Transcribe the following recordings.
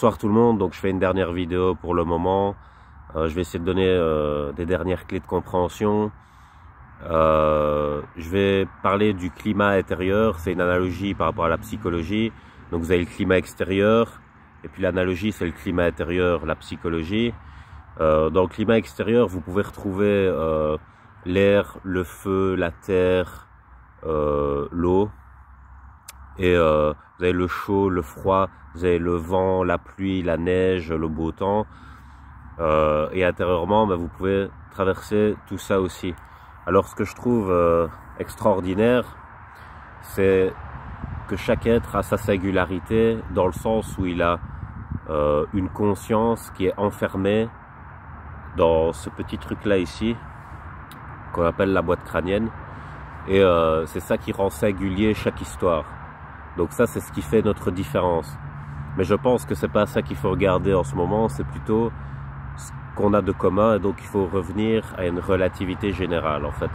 Bonsoir tout le monde, donc je fais une dernière vidéo pour le moment. Je vais essayer de donner des dernières clés de compréhension. Je vais parler du climat intérieur, c'est une analogie par rapport à la psychologie. Donc vous avez le climat extérieur, et puis l'analogie c'est le climat intérieur, la psychologie. Dans le climat extérieur, vous pouvez retrouver l'air, le feu, la terre, l'eau. Et vous avez le chaud, le froid, vous avez le vent, la pluie, la neige, le beau temps. Et intérieurement, vous pouvez traverser tout ça aussi. Alors ce que je trouve extraordinaire, c'est que chaque être a sa singularité, dans le sens où il a une conscience qui est enfermée dans ce petit truc là ici, qu'on appelle la boîte crânienne. Et c'est ça qui rend singulier chaque histoire. Donc ça, c'est ce qui fait notre différence. Mais je pense que c'est pas ça qu'il faut regarder en ce moment, c'est plutôt ce qu'on a de commun, et donc il faut revenir à une relativité générale en fait.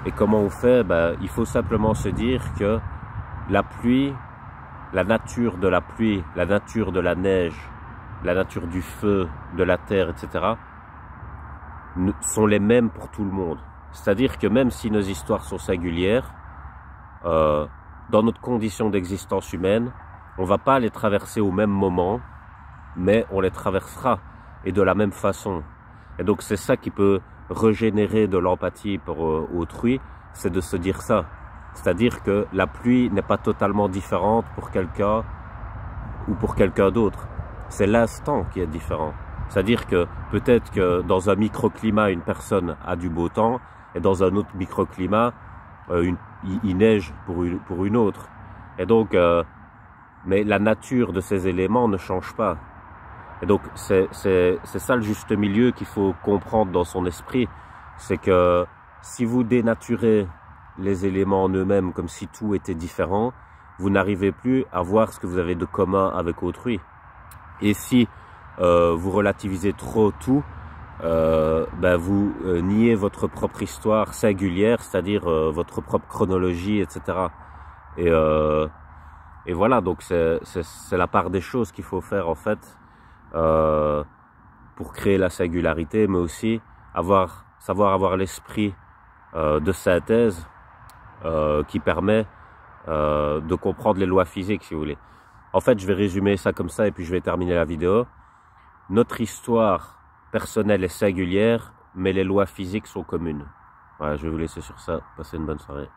Et comment on fait? Il faut simplement se dire que la pluie, la nature de la pluie, la nature de la neige, la nature du feu, de la terre, etc. sont les mêmes pour tout le monde. C'est-à-dire que même si nos histoires sont singulières, dans notre condition d'existence humaine, on va pas les traverser au même moment, mais on les traversera, et de la même façon. Et donc c'est ça qui peut régénérer de l'empathie pour autrui, c'est de se dire ça. C'est-à-dire que la pluie n'est pas totalement différente pour quelqu'un ou pour quelqu'un d'autre. C'est l'instant qui est différent. C'est-à-dire que peut-être que dans un microclimat, une personne a du beau temps, et dans un autre microclimat, il neige pour une autre. Et donc, mais la nature de ces éléments ne change pas. Et donc, c'est ça le juste milieu qu'il faut comprendre dans son esprit. C'est que si vous dénaturez les éléments en eux-mêmes comme si tout était différent, vous n'arrivez plus à voir ce que vous avez de commun avec autrui. Et si vous relativisez trop tout, vous niez votre propre histoire singulière, c'est-à-dire votre propre chronologie, etc. Et voilà, donc c'est la part des choses qu'il faut faire en fait pour créer la singularité, mais aussi savoir avoir l'esprit de synthèse qui permet de comprendre les lois physiques, si vous voulez. En fait, je vais résumer ça comme ça et puis je vais terminer la vidéo. Notre histoire personnelle est singulière, mais les lois physiques sont communes. Voilà, je vais vous laisser sur ça. Passez une bonne soirée.